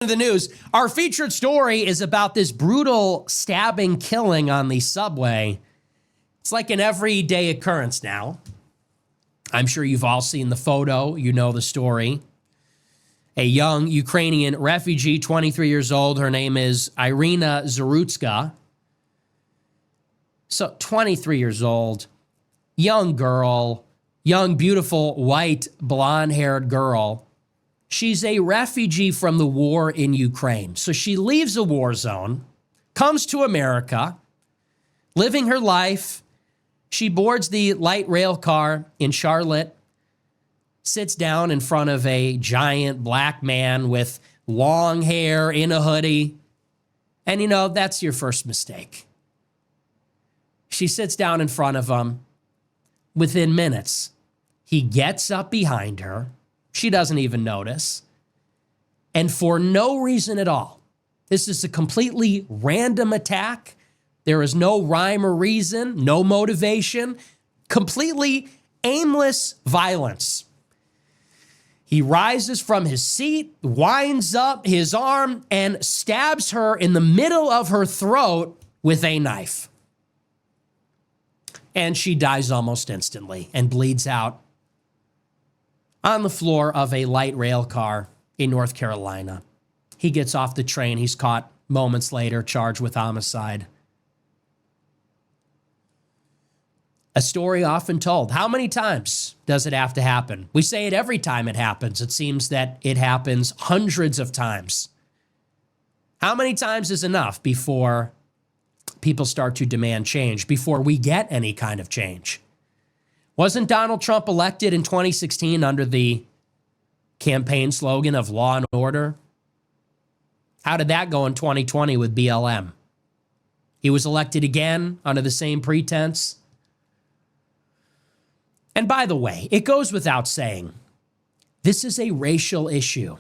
The news. Our featured story is about this brutal stabbing killing on the subway. It's like an everyday occurrence now. I'm sure you've all seen the photo. You know the story. A young Ukrainian refugee, 23 years old. Her name is Irina Zarutska. So 23 years old, young girl, young, beautiful, white, blonde-haired girl. She's a refugee from the war in Ukraine. So she leaves a war zone, comes to America, living her life. She boards the light rail car in Charlotte, sits down in front of a giant black man with long hair in a hoodie. And, you know, that's your first mistake. She sits down in front of him. Within minutes, he gets up behind her. She doesn't even notice. And for no reason at all, this is a completely random attack. There is no rhyme or reason, no motivation, completely aimless violence. He rises from his seat, winds up his arm, and stabs her in the middle of her throat with a knife. And she dies almost instantly and bleeds out on the floor of a light rail car in North Carolina. He gets off the train. He's caught moments later, charged with homicide. A story often told. How many times does it have to happen? We say it every time it happens. It seems that it happens hundreds of times. How many times is enough before people start to demand change, before we get any kind of change? Wasn't Donald Trump elected in 2016 under the campaign slogan of law and order? How did that go in 2020 with BLM? He was elected again under the same pretense. And by the way, it goes without saying, this is a racial issue.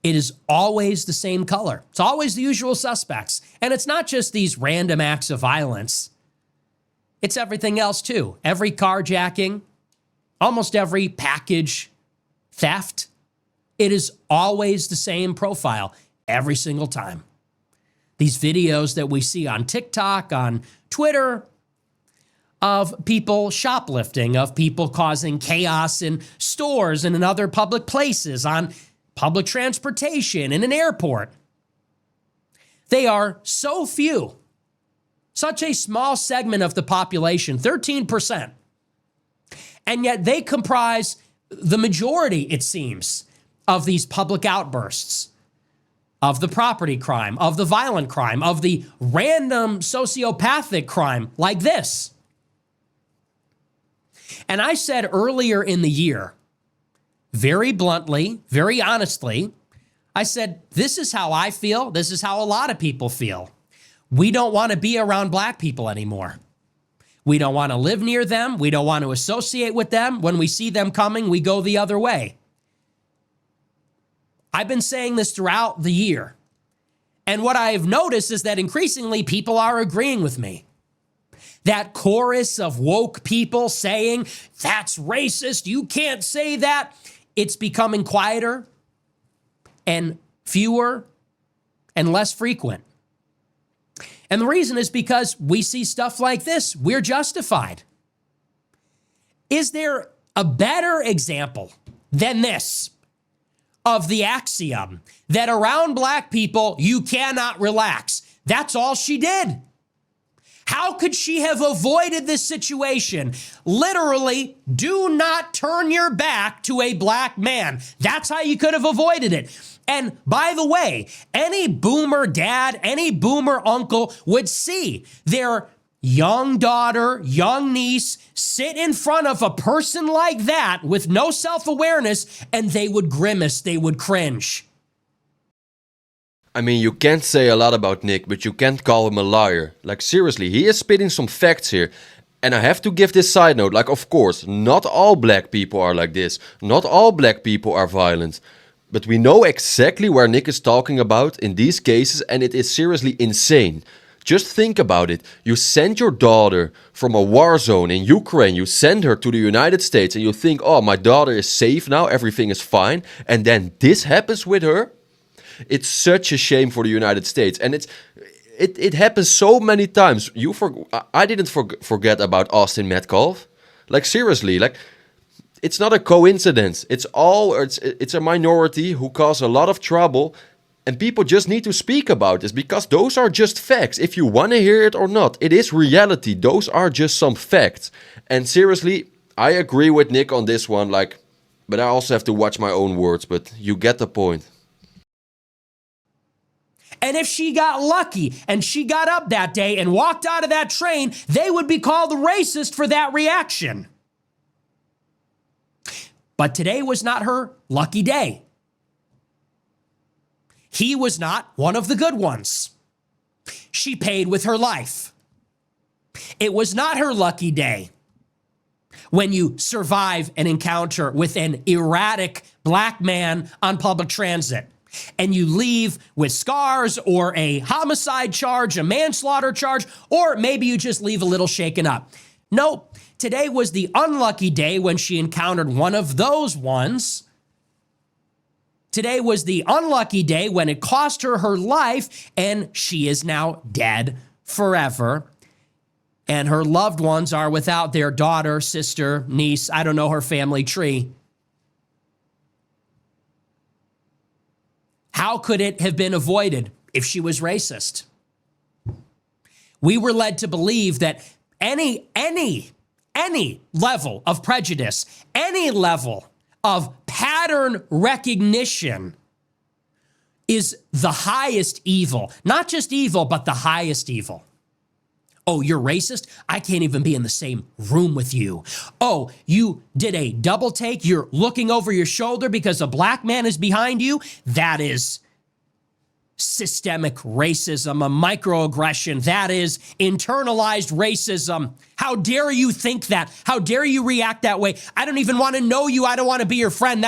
It is always the same color. It's always the usual suspects. And it's not just these random acts of violence. It's everything else too. Every carjacking, almost every package theft. It is always the same profile every single time. These videos that we see on TikTok, on Twitter, of people shoplifting, of people causing chaos in stores and in other public places, on public transportation, in an airport. They are so few. Such a small segment of the population, 13%. And yet they comprise the majority, it seems, of these public outbursts, of the property crime, of the violent crime, of the random sociopathic crime like this. And I said earlier in the year, very bluntly, very honestly, I said, this is how I feel. This is how a lot of people feel. We don't want to be around black people anymore. We don't want to live near them. We don't want to associate with them. When we see them coming, we go the other way. I've been saying this throughout the year. And what I have noticed is that increasingly people are agreeing with me. That chorus of woke people saying, that's racist, you can't say that. It's becoming quieter and fewer and less frequent. And the reason is because we see stuff like this. We're justified. Is there a better example than this of the axiom that around black people, you cannot relax? That's all she did. How could she have avoided this situation? Literally, do not turn your back to a black man. That's how you could have avoided it. And by the way, any boomer dad, any boomer uncle would see their young daughter, young niece sit in front of a person like that with no self-awareness, and they would grimace, they would cringe. I mean, you can't say a lot about Nick, but you can't call him a liar. Like, seriously, he is spitting some facts here. And I have to give this side note, like, of course, not all black people are like this. Not all black people are violent. But we know exactly where Nick is talking about in these cases, and it is seriously insane. Just think about it. You send your daughter from a war zone in Ukraine, you send her to the United States, and you think, oh, my daughter is safe now, everything is fine, and then this happens with her? It's such a shame for the United States, and it happens so many times. I didn't forget about Austin Metcalf. Like, seriously, like, it's not a coincidence. It's a minority who cause a lot of trouble, and people just need to speak about this because those are just facts. If you want to hear it or not, it is reality. Those are just some facts. And seriously, I agree with Nick on this one. Like, but I also have to watch my own words. But you get the point. And if she got lucky and she got up that day and walked out of that train, they would be called a racist for that reaction. But today was not her lucky day. He was not one of the good ones. She paid with her life. It was not her lucky day when you survive an encounter with an erratic black man on public transit and you leave with scars or a homicide charge, a manslaughter charge, or maybe you just leave a little shaken up. Nope. Today was the unlucky day when she encountered one of those ones. Today was the unlucky day when it cost her her life, and she is now dead forever. And her loved ones are without their daughter, sister, niece, I don't know her family tree. How could it have been avoided if she was racist? We were led to believe that any level of prejudice, any level of pattern recognition is the highest evil. Not just evil, but the highest evil. Oh, you're racist? I can't even be in the same room with you. Oh, you did a double take? You're looking over your shoulder because a black man is behind you? That is systemic racism, a microaggression. That is internalized racism. How dare you think that? How dare you react that way? I don't even want to know you. I don't want to be your friend.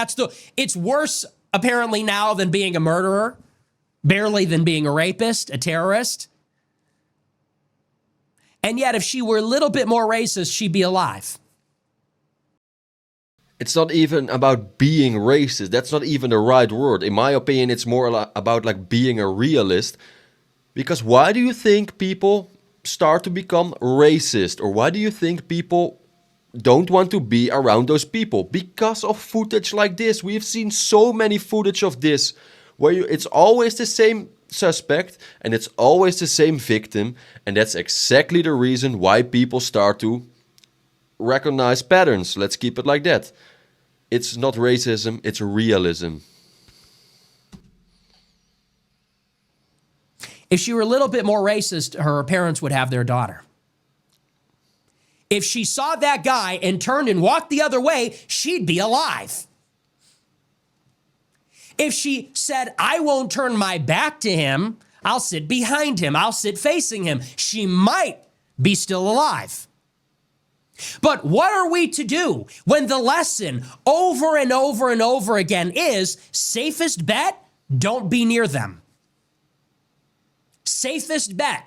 It's worse apparently now than being a murderer, barely than being a rapist, a terrorist. And yet if she were a little bit more racist, she'd be alive. It's not even about being racist. That's not even the right word. In my opinion, it's more about like being a realist. Because why do you think people start to become racist? Or why do you think people don't want to be around those people? Because of footage like this. We've seen so many footage of this where it's always the same suspect and it's always the same victim. And that's exactly the reason why people start to recognize patterns. Let's keep it like that. It's not racism, it's realism. If she were a little bit more racist, her parents would have their daughter. If she saw that guy and turned and walked the other way, she'd be alive. If she said, I won't turn my back to him, I'll sit behind him, I'll sit facing him, she might be still alive. But what are we to do when the lesson over and over and over again is safest bet, don't be near them? Safest bet.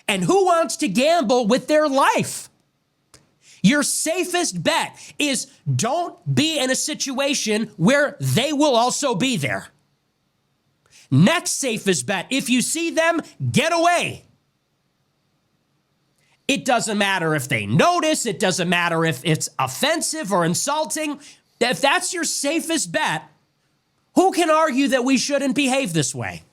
And who wants to gamble with their life? Your safest bet is don't be in a situation where they will also be there. Next safest bet, if you see them, get away. It doesn't matter if they notice. It doesn't matter if it's offensive or insulting. If that's your safest bet, who can argue that we shouldn't behave this way?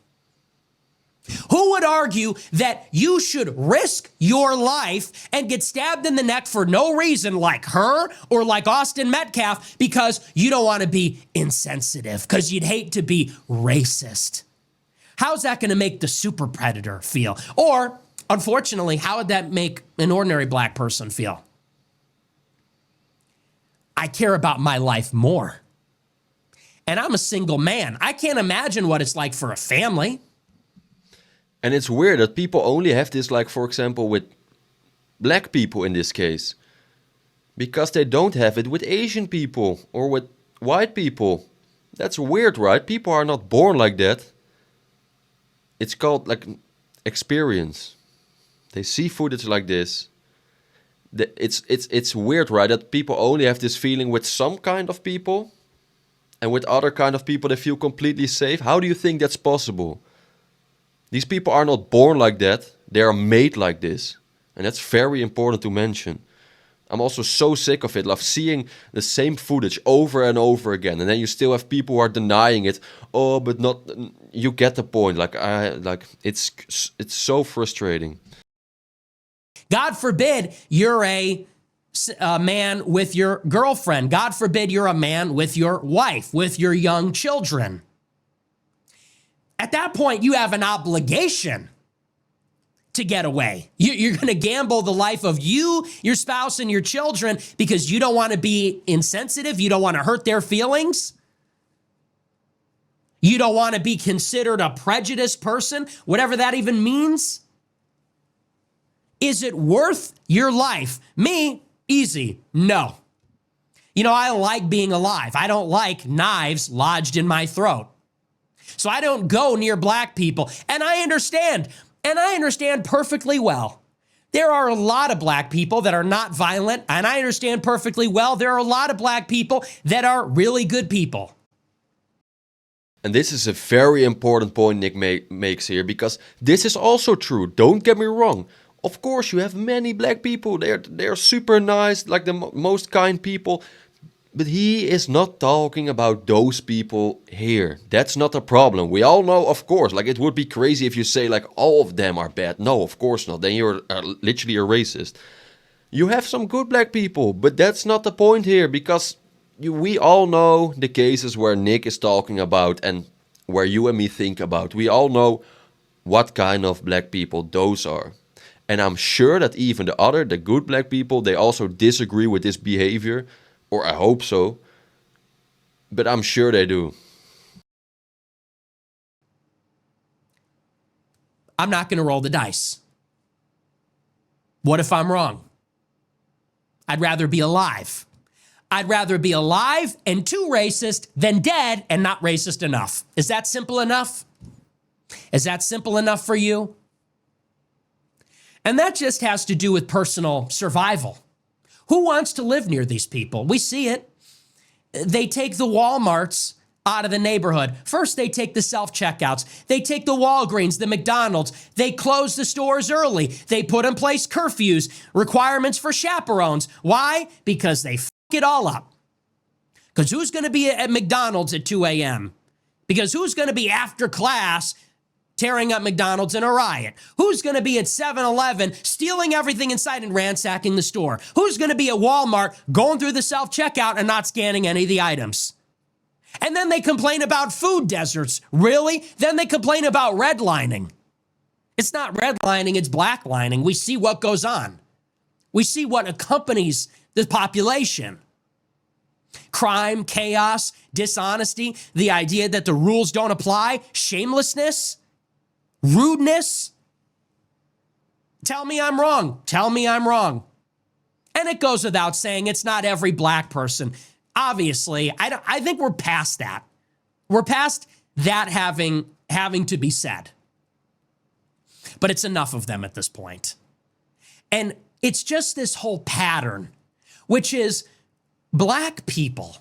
Who would argue that you should risk your life and get stabbed in the neck for no reason like her or like Austin Metcalf because you don't want to be insensitive, because you'd hate to be racist? How's that going to make the super predator feel? Or unfortunately, how would that make an ordinary black person feel? I care about my life more. And I'm a single man. I can't imagine what it's like for a family. And it's weird that people only have this, like, for example, with black people in this case. Because they don't have it with Asian people or with white people. That's weird, right? People are not born like that. It's called, like, experience. They see footage like this. It's weird, right? That people only have this feeling with some kind of people, and with other kind of people they feel completely safe. How do you think that's possible? These people are not born like that. They are made like this. And that's very important to mention. I'm also so sick of it, of seeing the same footage over and over again. And then you still have people who are denying it. Oh, but not... You get the point. It's so frustrating. God forbid you're a man with your girlfriend. God forbid you're a man with your wife, with your young children. At that point, you have an obligation to get away. You're going to gamble the life of you, your spouse, and your children because you don't want to be insensitive. You don't want to hurt their feelings. You don't want to be considered a prejudiced person, whatever that even means. Is it worth your life? Me, easy, no. You know, I like being alive. I don't like knives lodged in my throat. So I don't go near black people. And I understand perfectly well. There are a lot of black people that are not violent, and I understand perfectly well there are a lot of black people that are really good people. And this is a very important point Nick makes here, because this is also true. Don't get me wrong. Of course, you have many black people. They're super nice, like the most kind people. But he is not talking about those people here. That's not a problem. We all know, of course, like it would be crazy if you say like all of them are bad. No, of course not. Then you're literally a racist. You have some good black people, but that's not the point here, because we all know the cases where Nick is talking about and where you and me think about. We all know what kind of black people those are. And I'm sure that even the good black people, they also disagree with this behavior. Or I hope so. But I'm sure they do. I'm not going to roll the dice. What if I'm wrong? I'd rather be alive. I'd rather be alive and too racist than dead and not racist enough. Is that simple enough? Is that simple enough for you? And that just has to do with personal survival. Who wants to live near these people? We see it. They take the Walmarts out of the neighborhood. First, they take the self-checkouts. They take the Walgreens, the McDonald's. They close the stores early. They put in place curfews, requirements for chaperones. Why? Because they f*** it all up. Because who's going to be at McDonald's at 2 a.m.? Because who's going to be after class tearing up McDonald's in a riot? Who's going to be at 7-Eleven stealing everything inside and ransacking the store? Who's going to be at Walmart going through the self-checkout and not scanning any of the items? And then they complain about food deserts. Really? Then they complain about redlining. It's not redlining, it's blacklining. We see what goes on. We see what accompanies the population. Crime, chaos, dishonesty, the idea that the rules don't apply, shamelessness, rudeness. Tell me I'm wrong. Tell me I'm wrong. And it goes without saying, it's not every black person. Obviously, I think we're past that. We're past that having to be said. But it's enough of them at this point. And it's just this whole pattern, which is black people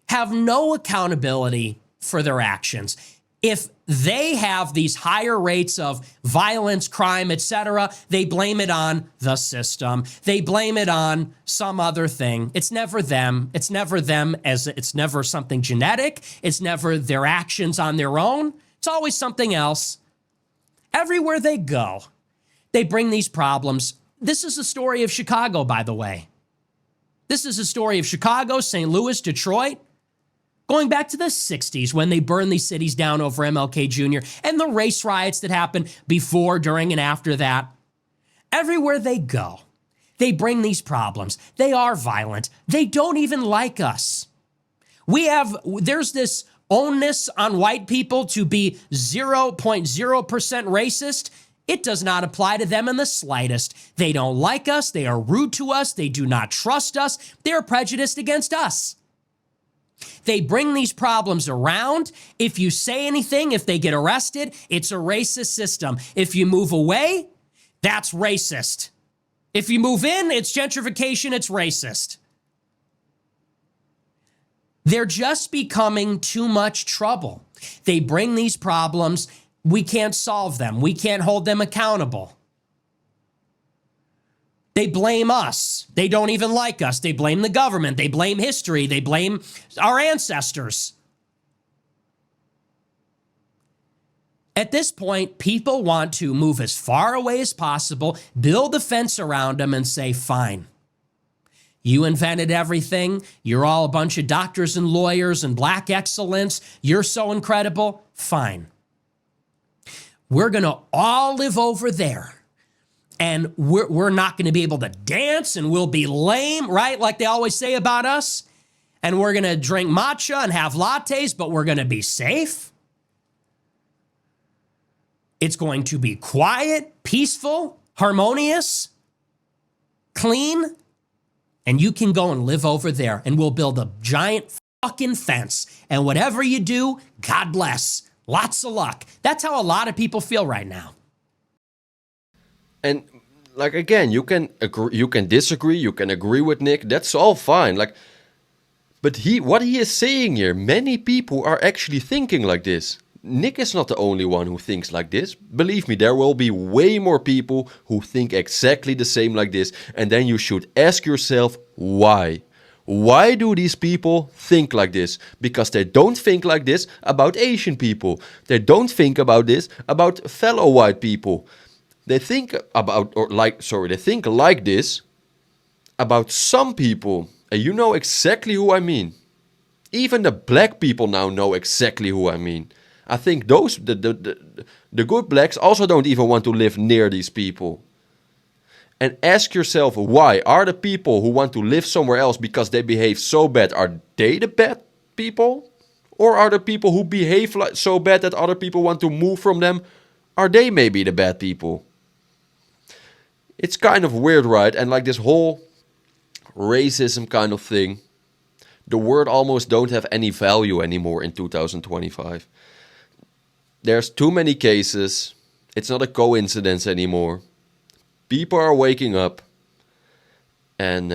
have no accountability for their actions. If they have these higher rates of violence, crime, etc., they blame it on the system. They blame it on some other thing. It's never them. It's never them, as it's never something genetic. It's never their actions on their own. It's always something else. Everywhere they go, they bring these problems. This is the story of Chicago, by the way. This is the story of Chicago, St. Louis, Detroit. Going back to the 60s when they burned these cities down over MLK Jr. and the race riots that happened before, during, and after that. Everywhere they go, they bring these problems. They are violent. They don't even like us. There's this onus on white people to be 0.0% racist. It does not apply to them in the slightest. They don't like us. They are rude to us. They do not trust us. They are prejudiced against us. They bring these problems around. If you say anything, if they get arrested, it's a racist system. If you move away, That's racist. If you move in, it's gentrification, it's racist. They're just becoming too much trouble. They bring these problems. We can't solve them. We can't hold them accountable. They blame us. They don't even like us. They blame the government. They blame history. They blame our ancestors. At this point, people want to move as far away as possible, build a fence around them, and say, fine. You invented everything. You're all a bunch of doctors and lawyers and black excellence. You're so incredible. Fine. We're going to all live over there. And we're not going to be able to dance, and we'll be lame, right? Like they always say about us. And we're going to drink matcha and have lattes, but we're going to be safe. It's going to be quiet, peaceful, harmonious, clean. And you can go and live over there, and we'll build a giant fucking fence. And whatever you do, God bless. Lots of luck. That's how a lot of people feel right now. And like again, you can agree, you can disagree, you can agree with Nick. That's all fine. Like, but what he is saying here, many people are actually thinking like this. Nick is not the only one who thinks like this. Believe me, there will be way more people who think exactly the same like this. And then you should ask yourself why. Why do these people think like this? Because they don't think like this about Asian people. They don't think about this about fellow white people. They think they think like this about some people. And you know exactly who I mean. Even the black people now know exactly who I mean. I think the good blacks also don't even want to live near these people. And ask yourself why. Are the people who want to live somewhere else because they behave so bad, are they the bad people? Or are the people who behave so bad that other people want to move from them, are they maybe the bad people? It's kind of weird, right? And like this whole racism kind of thing, the word almost don't have any value anymore in 2025. There's too many cases. It's not a coincidence anymore. People are waking up. And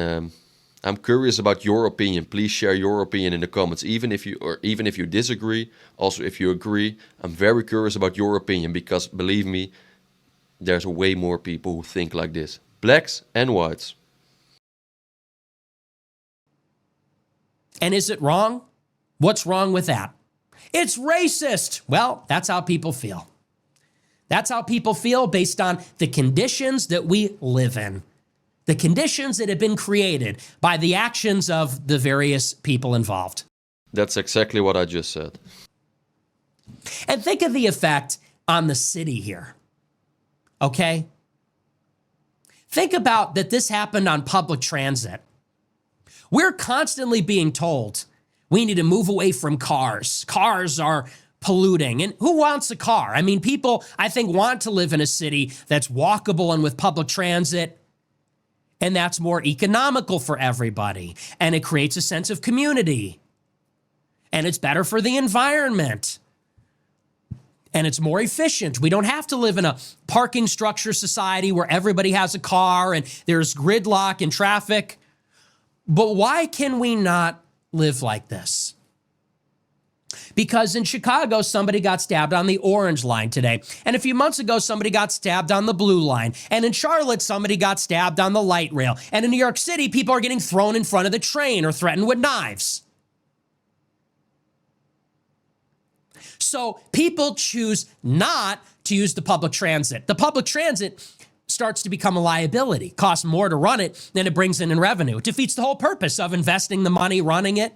I'm curious about your opinion. Please share your opinion in the comments, even if you disagree. Also, if you agree, I'm very curious about your opinion, because believe me, there's way more people who think like this. Blacks and whites. And is it wrong? What's wrong with that? It's racist. Well, that's how people feel. That's how people feel based on the conditions that we live in. The conditions that have been created by the actions of the various people involved. That's exactly what I just said. And think of the effect on the city here. Okay? Think about that this happened on public transit. We're constantly being told we need to move away from cars. Cars are polluting. And who wants a car? I mean, people, I think, want to live in a city that's walkable and with public transit, and that's more economical for everybody. And it creates a sense of community. And it's better for the environment. And it's more efficient. We don't have to live in a parking structure society where everybody has a car and there's gridlock and traffic. But why can we not live like this? Because in Chicago, somebody got stabbed on the orange line today. And a few months ago, somebody got stabbed on the blue line. And in Charlotte, somebody got stabbed on the light rail. And in New York City, people are getting thrown in front of the train or threatened with knives. So people choose not to use the public transit. The public transit starts to become a liability, costs more to run it than it brings in revenue. It defeats the whole purpose of investing the money running it.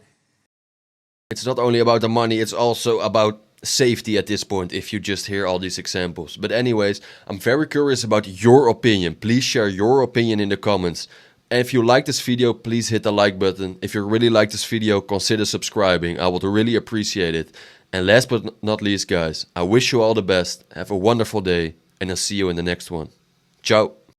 It's not only about the money, it's also about safety at this point, if you just hear all these examples. But anyways, I'm very curious about your opinion. Please share your opinion in the comments. And if you like this video, please hit the like button. If you really like this video, consider subscribing. I would really appreciate it. And last but not least, guys, I wish you all the best. Have a wonderful day, and I'll see you in the next one. Ciao.